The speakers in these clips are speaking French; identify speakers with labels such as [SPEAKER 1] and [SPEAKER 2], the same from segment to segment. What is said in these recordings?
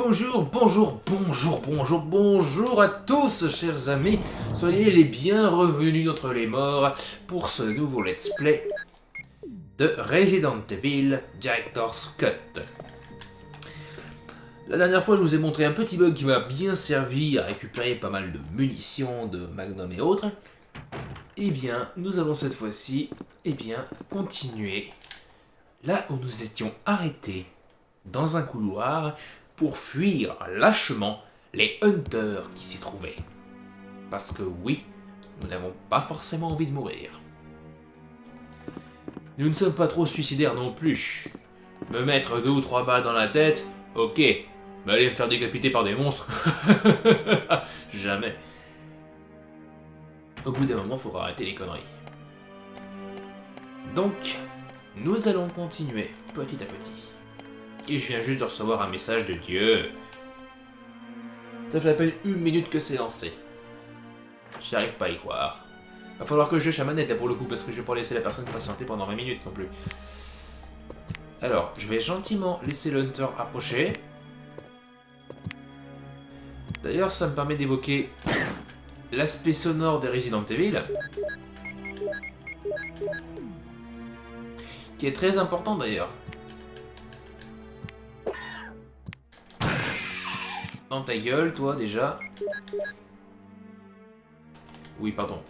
[SPEAKER 1] Bonjour à tous, chers amis. Soyez les bienvenus d'entre les morts pour ce nouveau let's play de Resident Evil Director's Cut. La dernière fois, je vous ai montré un petit bug qui m'a bien servi à récupérer pas mal de munitions, de Magnum et autres. Eh bien, nous allons cette fois-ci, continuer là où nous étions arrêtés, dans un couloir, pour fuir lâchement les hunters qui s'y trouvaient. Parce que oui, nous n'avons pas forcément envie de mourir. Nous ne sommes pas trop suicidaires non plus. Me mettre 2 ou 3 balles dans la tête, ok. Mais aller me faire décapiter par des monstres, jamais. Au bout d'un moment, il faudra arrêter les conneries. Donc, nous allons continuer petit à petit. Et je viens juste de recevoir un message de Dieu. Ça fait à peine 1 minute que c'est lancé. J'arrive pas à y croire. Va falloir que je lâche la manette là pour le coup, parce que je vais pas laisser la personne patienter pendant 20 minutes non plus. Alors, je vais gentiment laisser le Hunter approcher. D'ailleurs, ça me permet d'évoquer l'aspect sonore des Resident Evil, qui est très important d'ailleurs. Dans ta gueule, toi, déjà. Oui, pardon.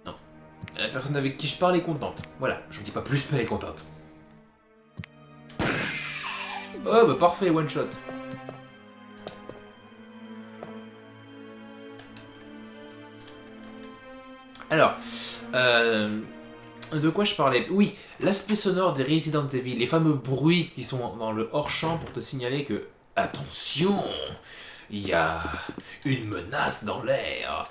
[SPEAKER 1] Non. La personne avec qui je parle est contente. Voilà, je ne dis pas plus, mais elle est contente. Oh, bah parfait, one shot. Alors, de quoi je parlais? Oui, l'aspect sonore des Resident Evil, les fameux bruits qui sont dans le hors-champ pour te signaler que, attention, il y a une menace dans l'air.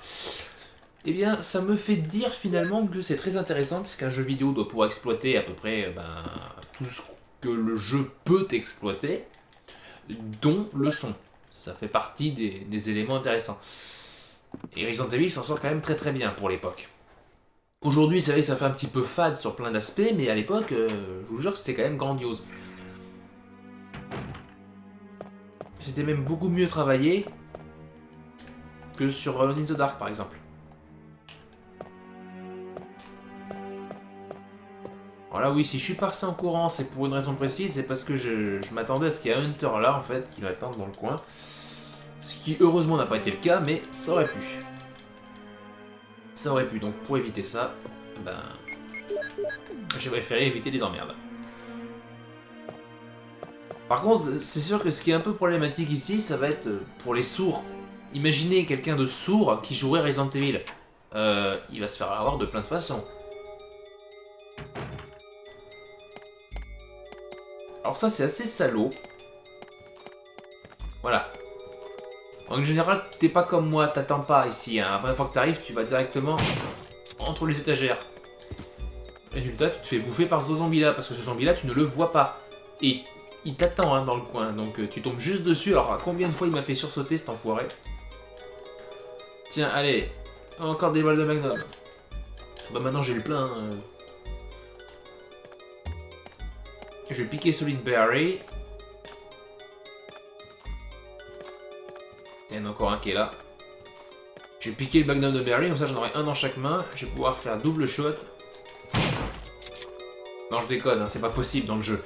[SPEAKER 1] Eh bien, ça me fait dire finalement que c'est très intéressant, puisqu'un jeu vidéo doit pouvoir exploiter à peu près tout ce que le jeu peut exploiter, dont le son. Ça fait partie des éléments intéressants. Et Resident Evil s'en sort quand même très très bien pour l'époque. Aujourd'hui, c'est vrai que ça fait un petit peu fade sur plein d'aspects, mais à l'époque, je vous jure que c'était quand même grandiose. C'était même beaucoup mieux travaillé que sur Alone in the Dark, par exemple. Voilà, oui, si je suis passé en courant, c'est pour une raison précise, c'est parce que je m'attendais à ce qu'il y ait un Hunter là, en fait, qui m'attende dans le coin. Ce qui, heureusement, n'a pas été le cas, mais ça aurait pu. Ça aurait pu, donc pour éviter ça, j'ai préféré éviter les emmerdes. Par contre, c'est sûr que ce qui est un peu problématique ici, ça va être pour les sourds. Imaginez quelqu'un de sourd qui jouerait Resident Evil. Il va se faire avoir de plein de façons. Alors ça, c'est assez salaud. Voilà. En général, t'es pas comme moi, t'attends pas ici. Hein. La première fois que t'arrives, tu vas directement entre les étagères. Résultat, tu te fais bouffer par ce zombie-là, parce que ce zombie-là, tu ne le vois pas. Et il t'attend hein, dans le coin, donc tu tombes juste dessus. Alors, combien de fois il m'a fait sursauter cet enfoiré? Tiens, allez, encore des balles de Magnum. Bah maintenant j'ai le plein. Je vais piquer Solid Berry. Il y en a encore un qui est là. Je vais piquer le Magnum de Berry, comme ça j'en aurai un dans chaque main. Je vais pouvoir faire double shot. Non, je déconne, hein, c'est pas possible dans le jeu.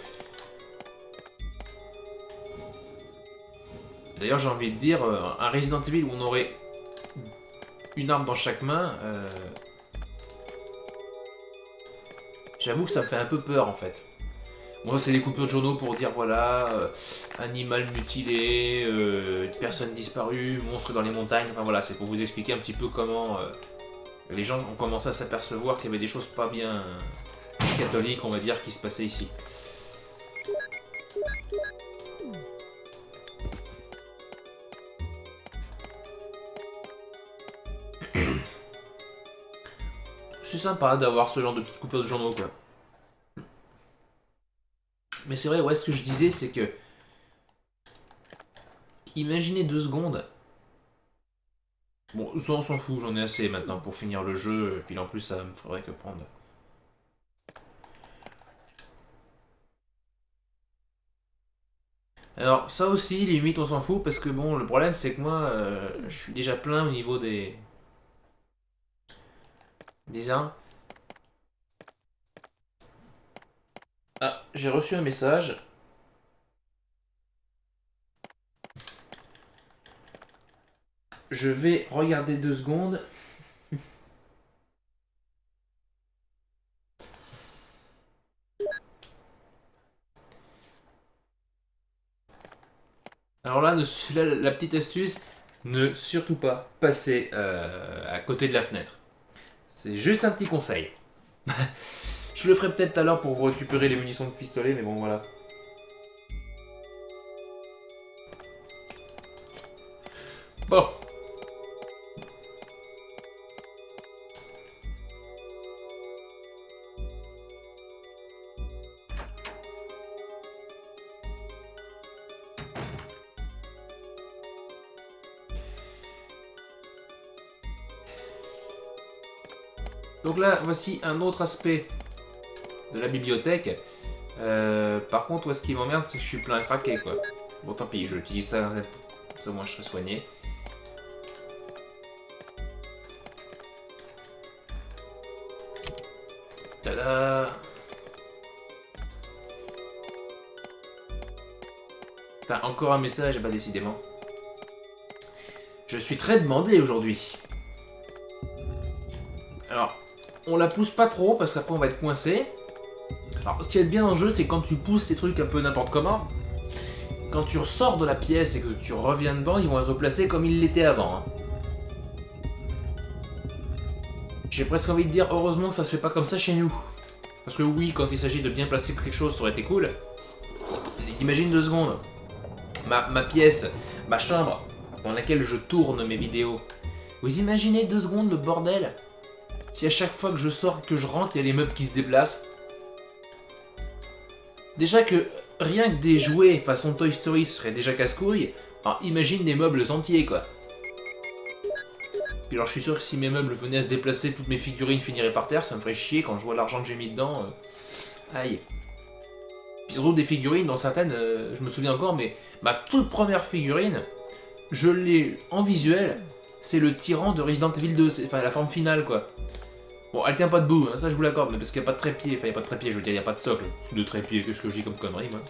[SPEAKER 1] D'ailleurs, j'ai envie de dire, un Resident Evil où on aurait une arme dans chaque main, j'avoue que ça me fait un peu peur en fait. Bon, c'est des coupures de journaux pour dire voilà, animal mutilé, personne disparue, monstre dans les montagnes. Enfin voilà, c'est pour vous expliquer un petit peu comment les gens ont commencé à s'apercevoir qu'il y avait des choses pas bien catholiques, on va dire, qui se passaient ici. C'est sympa d'avoir ce genre de petites coupures de journaux, quoi. Mais c'est vrai, ouais, ce que je disais, c'est que... Imaginez 2 secondes. Bon, ça on s'en fout, j'en ai assez maintenant pour finir le jeu, et puis en plus ça me faudrait que prendre Alors ça aussi, limite on s'en fout parce que bon, le problème c'est que moi, je suis déjà plein au niveau des armes. Ah, j'ai reçu un message. Je vais regarder 2 secondes. Alors là, la petite astuce, ne surtout pas passer à côté de la fenêtre. C'est juste un petit conseil. Je le ferai peut-être tout à l'heure pour vous récupérer les munitions de pistolet, mais bon voilà. Bon. Donc là, voici un autre aspect de la bibliothèque. Par contre, ce qui m'emmerde, c'est que je suis plein à craquer, quoi. Bon, tant pis, je utilise ça, comme ça au moins je serai soigné. Tada! T'as encore un message, bah décidément. Je suis très demandé aujourd'hui. Alors, on la pousse pas trop parce qu'après on va être coincé. Alors, ce qui est bien dans le jeu, c'est quand tu pousses ces trucs un peu n'importe comment, quand tu ressors de la pièce et que tu reviens dedans, ils vont être placés comme ils l'étaient avant. Hein. J'ai presque envie de dire heureusement que ça se fait pas comme ça chez nous. Parce que oui, quand il s'agit de bien placer quelque chose, ça aurait été cool. Imagine 2 secondes. Ma pièce, ma chambre, dans laquelle je tourne mes vidéos. Vous imaginez 2 secondes le bordel? Si à chaque fois que je sors, que je rentre, il y a les meubles qui se déplacent. Déjà que rien que des jouets façon Toy Story ce serait déjà casse-couille, alors imagine des meubles entiers quoi. Puis alors je suis sûr que si mes meubles venaient à se déplacer, toutes mes figurines finiraient par terre, ça me ferait chier quand je vois l'argent que j'ai mis dedans. Aïe. Puis surtout des figurines, dans certaines, je me souviens encore, mais ma toute première figurine, je l'ai en visuel, c'est le tyran de Resident Evil 2, enfin la forme finale quoi. Bon, elle tient pas debout, hein, ça je vous l'accorde, mais parce qu'il n'y a pas de trépied, enfin il n'y a pas de trépied, je veux dire, il n'y a pas de socle de trépied, qu'est-ce que je dis comme connerie moi.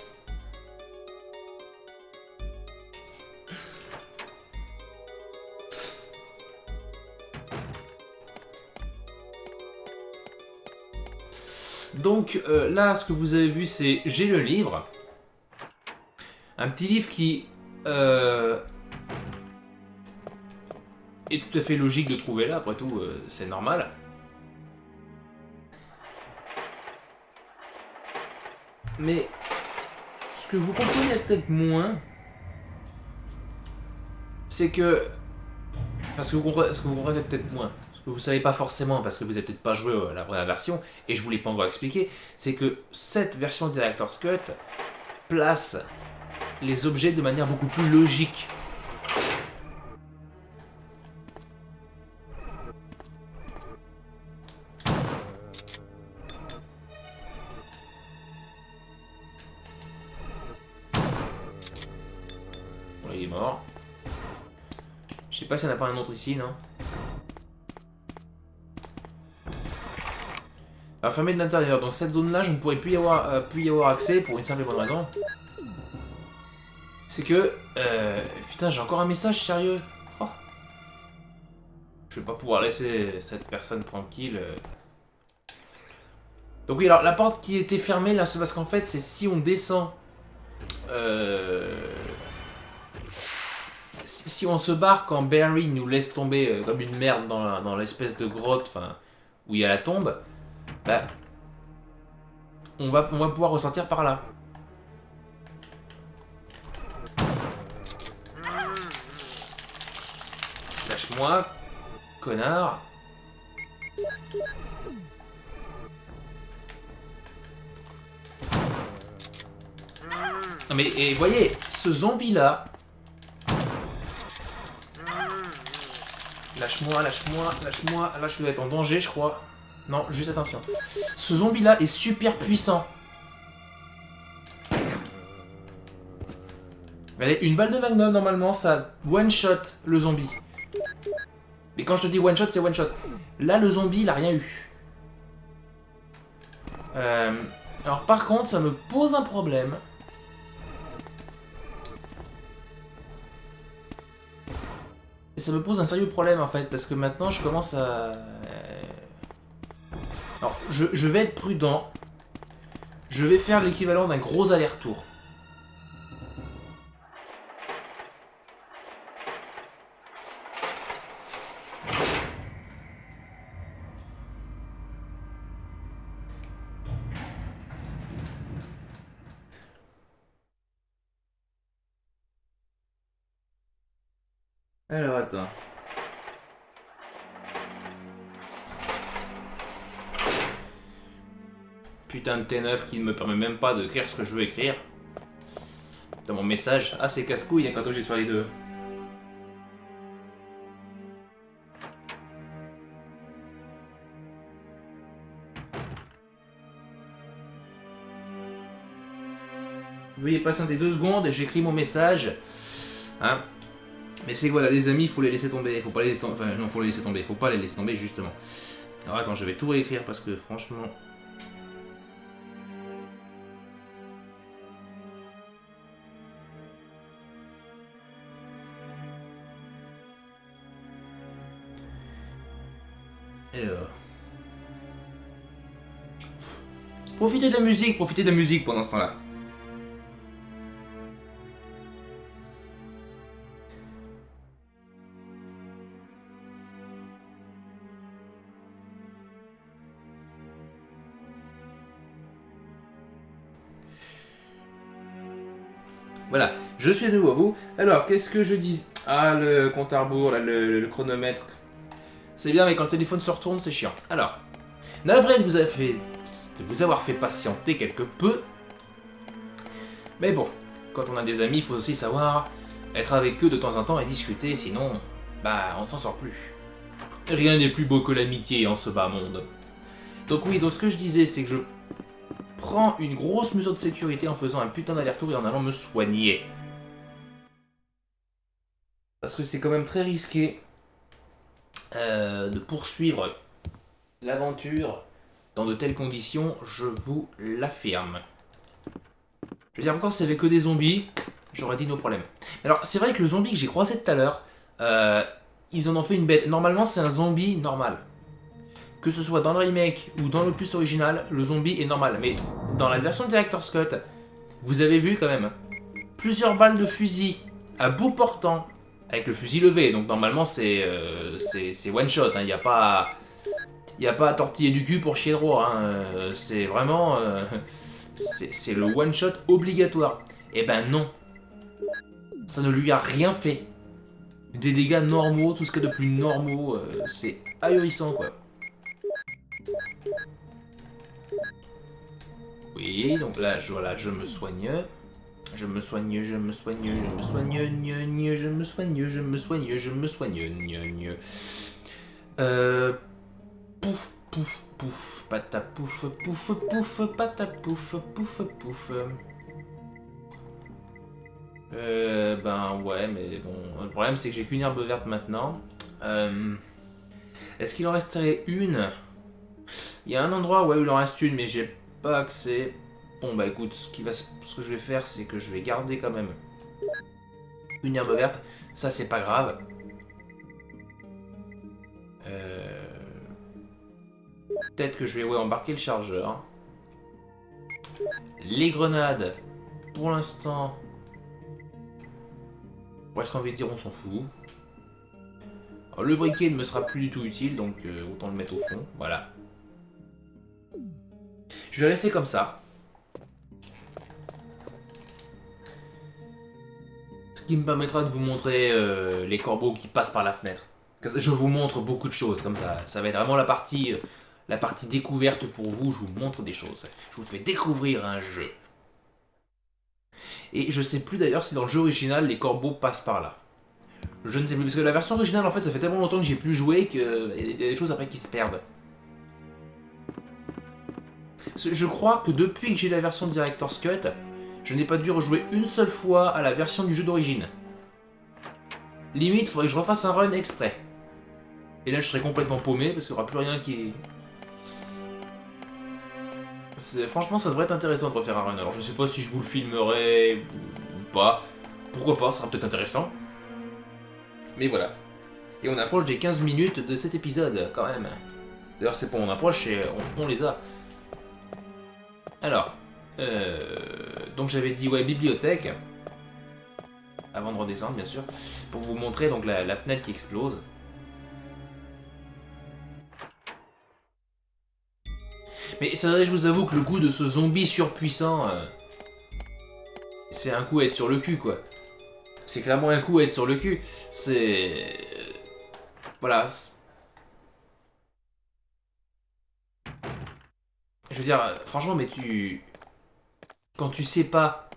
[SPEAKER 1] Donc là, ce que vous avez vu, c'est j'ai le livre. Un petit livre qui est tout à fait logique de trouver là, après tout, c'est normal. Mais ce que vous comprenez peut-être moins, c'est que... Parce que ce que vous comprenez peut-être moins, ce que vous savez pas forcément, parce que vous n'avez peut-être pas joué à la première version, et je vous l'ai pas encore expliqué, c'est que cette version Director's Cut place les objets de manière beaucoup plus logique. Bon, il est mort. Je sais pas s'il n'y en a pas un autre ici, non? Fermé de l'intérieur, donc cette zone-là, je ne pourrais plus y avoir accès pour une simple et bonne raison. C'est que... putain, j'ai encore un message, sérieux. Oh. Je vais pas pouvoir laisser cette personne tranquille. Donc oui, alors la porte qui était fermée, là, c'est parce qu'en fait, c'est si on descend... Si on se barre quand Barry nous laisse tomber comme une merde dans l'espèce de grotte, enfin, où il y a la tombe, bah... on va pouvoir ressortir par là. Lâche-moi, connard. Non mais, et voyez, ce zombie-là... Lâche-moi, lâche-moi, lâche-moi. Là, je dois être en danger, je crois. Non, juste attention. Ce zombie-là est super puissant. Allez, une balle de magnum, normalement, ça one-shot le zombie. Mais quand je te dis one-shot, c'est one-shot. Là, le zombie, il a rien eu. Alors, par contre, ça me pose un problème. Ça me pose un sérieux problème, en fait, parce que maintenant, je commence à... Alors, je vais être prudent. Je vais faire l'équivalent d'un gros aller-retour. Alors, attends. Putain de T9 qui ne me permet même pas d'écrire ce que je veux écrire. Dans mon message. Ah, c'est casse-couille, quand j'ai de faire les deux. Veuillez patienter 2 secondes et j'écris mon message. Hein? Mais c'est que voilà, les amis, il faut les laisser tomber. Faut pas les laisser tomber. Enfin, non, faut les laisser tomber. Faut pas les laisser tomber, justement. Alors attends, je vais tout réécrire parce que franchement. Alors. Profitez de la musique pendant ce temps-là. Voilà, je suis à nouveau à vous. Alors, qu'est-ce que je dis? Ah, le compte à rebours, là, le chronomètre. C'est bien, mais quand le téléphone se retourne, c'est chiant. Alors, navré de vous avoir fait patienter quelque peu. Mais bon, quand on a des amis, il faut aussi savoir être avec eux de temps en temps et discuter, sinon, bah, on s'en sort plus. Rien n'est plus beau que l'amitié en ce bas monde. Donc oui, donc ce que je disais, c'est que je prends une grosse mesure de sécurité en faisant un putain d'aller-retour et en allant me soigner. Parce que c'est quand même très risqué de poursuivre l'aventure dans de telles conditions, je vous l'affirme. Je veux dire, encore s'il n'y avait que des zombies, j'aurais dit nos problèmes. Alors, c'est vrai que le zombie que j'ai croisé tout à l'heure, ils en ont fait une bête. Normalement, c'est un zombie normal. Que ce soit dans le remake ou dans l'opus original, le zombie est normal. Mais dans la version Director's Cut, vous avez vu quand même plusieurs balles de fusil à bout portant, avec le fusil levé. Donc normalement, c'est one shot. Il n'y a pas à tortiller du cul pour chier droit. C'est vraiment... c'est le one shot obligatoire. Eh ben non. Ça ne lui a rien fait. Des dégâts normaux, tout ce qu'il y a de plus normaux. C'est ahurissant, quoi. Oui, donc là, voilà, je me soigne. Je me soigne, je me soigne, je me soigne, je me soigne, je me soigne, je me soigne, pouf, pouf, pouf, patapouf, pouf, pouf, patapouf, pouf, pouf. Ben ouais, mais bon, le problème c'est que j'ai qu'une herbe verte maintenant. Est-ce qu'il en resterait une? Il y a un endroit où il en reste une, mais j'ai pas accès. Bon bah écoute, ce que je vais faire, c'est que je vais garder quand même une herbe verte. Ça c'est pas grave. Peut-être que je vais embarquer le chargeur. Les grenades, pour l'instant, presque envie de dire on s'en fout. Alors, le briquet ne me sera plus du tout utile, donc autant le mettre au fond. Voilà. Je vais rester comme ça. Ce qui me permettra de vous montrer les corbeaux qui passent par la fenêtre. Je vous montre beaucoup de choses comme ça. Ça va être vraiment la partie découverte pour vous. Je vous montre des choses. Je vous fais découvrir un jeu. Et je sais plus d'ailleurs si dans le jeu original les corbeaux passent par là. Je ne sais plus, parce que la version originale en fait ça fait tellement longtemps que j'ai plus joué qu'il y a des choses après qui se perdent. Je crois que depuis que j'ai la version Director's Cut, Je n'ai pas dû rejouer une seule fois à la version du jeu d'origine. Limite, faudrait que je refasse un run exprès. Et là, je serais complètement paumé parce qu'il n'y aura plus rien qui est... Franchement, ça devrait être intéressant de refaire un run. Alors, je sais pas si je vous le filmerai ou pas. Pourquoi pas, ça sera peut-être intéressant. Mais voilà. Et on approche des 15 minutes de cet épisode, quand même. D'ailleurs, c'est pas on approche, c'est on les a. Alors, donc j'avais dit, ouais, bibliothèque. Avant de redescendre, bien sûr. Pour vous montrer donc la fenêtre qui explose. Mais c'est vrai, je vous avoue que le coup de ce zombie surpuissant, c'est un coup à être sur le cul, quoi. C'est clairement un coup à être sur le cul. C'est... Voilà. Je veux dire, franchement, mais quand tu sais pas...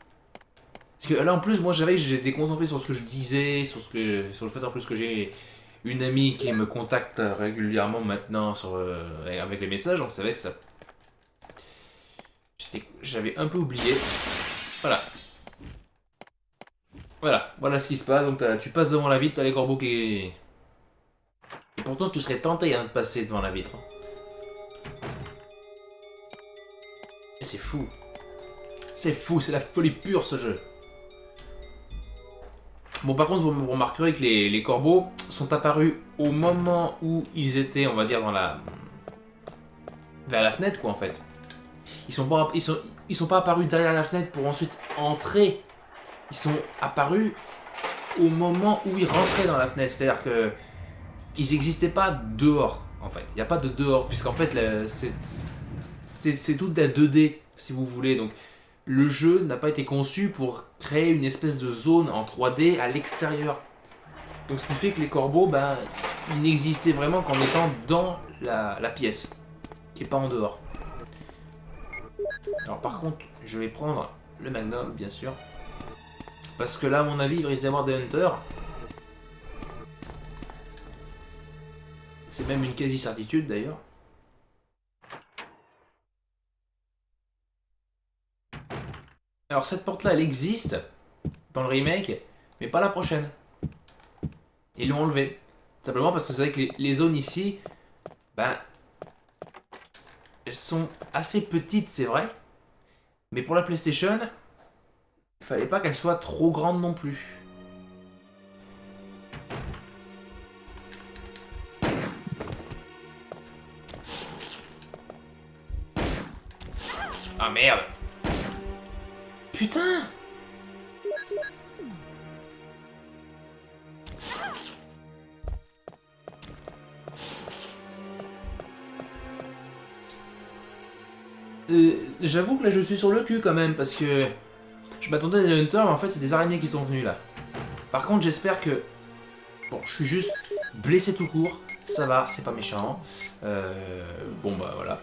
[SPEAKER 1] Parce que là, en plus, moi, j'étais concentré sur ce que je disais, sur le fait, en plus, que j'ai une amie qui me contacte régulièrement maintenant avec les messages, donc c'est vrai que ça... J'avais un peu oublié. Voilà. Voilà ce qui se passe. Donc tu passes devant la vitre, t'as les corbeaux qui... Et pourtant tu serais tenté de passer devant la vitre. Et c'est fou. C'est fou, c'est la folie pure ce jeu. Bon, par contre, vous remarquerez que les corbeaux sont apparus au moment où ils étaient, on va dire, vers la fenêtre, quoi, en fait. Ils sont pas apparus derrière la fenêtre pour ensuite entrer. Ils sont apparus au moment où ils rentraient dans la fenêtre. C'est-à-dire que ils n'existaient pas dehors, en fait. Il n'y a pas de dehors, puisqu'en fait, c'est tout de la 2D, si vous voulez. Donc, le jeu n'a pas été conçu pour créer une espèce de zone en 3D à l'extérieur. Donc, ce qui fait que les corbeaux, ben, ils n'existaient vraiment qu'en étant dans la pièce, et pas en dehors. Alors, par contre, je vais prendre le Magnum, bien sûr. Parce que là, à mon avis, il risque d'y avoir des hunters. C'est même une quasi-certitude, d'ailleurs. Alors, cette porte-là, elle existe dans le remake, mais pas la prochaine. Ils l'ont enlevée. Simplement parce que c'est vrai que les zones ici, ben, elles sont assez petites, c'est vrai. Mais pour la PlayStation, il fallait pas qu'elles soient trop grandes non plus. Ah merde! Putain! J'avoue que là je suis sur le cul quand même parce que je m'attendais à des hunters mais en fait c'est des araignées qui sont venues là. Par contre j'espère que... Bon, je suis juste blessé tout court, ça va, c'est pas méchant. Bon bah voilà.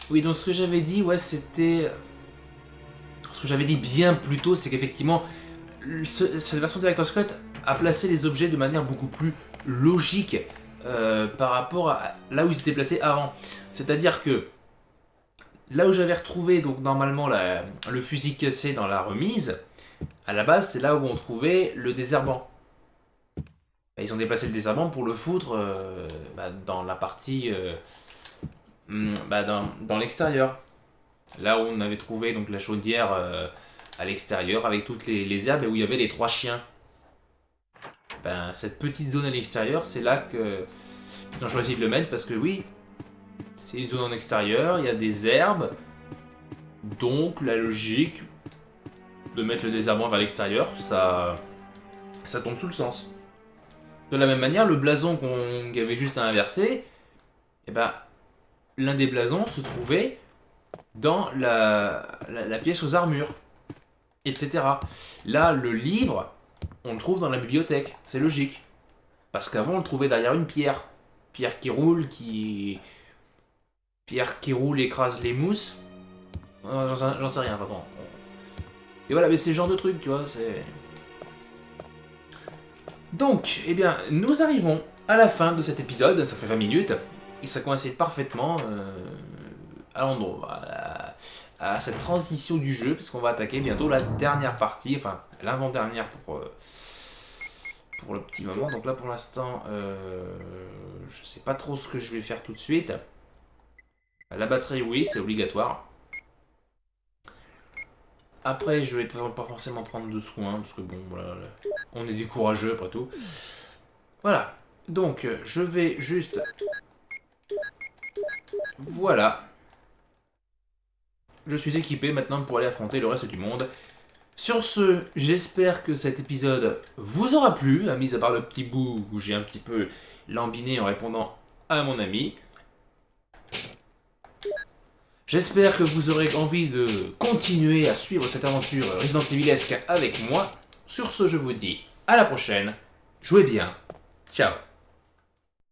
[SPEAKER 1] Oui, donc ce que j'avais dit, ouais, c'était... Ce que j'avais dit bien plus tôt, c'est qu'effectivement, cette version Director's Cut a placé les objets de manière beaucoup plus logique par rapport à là où ils étaient placés avant. C'est-à-dire que là où j'avais retrouvé donc normalement le fusil cassé dans la remise, à la base c'est là où on trouvait le désherbant. Ils ont déplacé le désherbant pour le foutre dans la partie... dans l'extérieur. Là où on avait trouvé donc la chaudière à l'extérieur avec toutes les herbes et où il y avait les 3 chiens. Ben, cette petite zone à l'extérieur, c'est là qu'ils ont choisi de le mettre parce que oui, c'est une zone en extérieur, il y a des herbes, donc la logique de mettre le désherbant vers l'extérieur, ça tombe sous le sens. De la même manière, le blason qu'on avait juste à inverser, et ben, l'un des blasons se trouvait dans la pièce aux armures, etc. Là, le livre, on le trouve dans la bibliothèque, c'est logique. Parce qu'avant, on le trouvait derrière une pierre. Pierre qui roule, écrase les mousses. J'en sais rien, vraiment. Et voilà, mais c'est le genre de truc, tu vois, c'est... Donc, eh bien, nous arrivons à la fin de cet épisode, ça fait 20 minutes, et ça coïncide parfaitement à l'endroit, à cette transition du jeu, parce qu'on va attaquer bientôt la dernière partie, enfin l'avant-dernière pour le petit moment. Donc là pour l'instant, je sais pas trop ce que je vais faire tout de suite. La batterie, oui, c'est obligatoire. Après, je vais pas forcément prendre de soin, parce que bon, voilà, on est des courageux après tout. Voilà, donc je vais juste... Voilà. Je suis équipé maintenant pour aller affronter le reste du monde. Sur ce, j'espère que cet épisode vous aura plu, mis à part le petit bout où j'ai un petit peu lambiné en répondant à mon ami. J'espère que vous aurez envie de continuer à suivre cette aventure Resident Evilesque avec moi. Sur ce, je vous dis à la prochaine. Jouez bien. Ciao.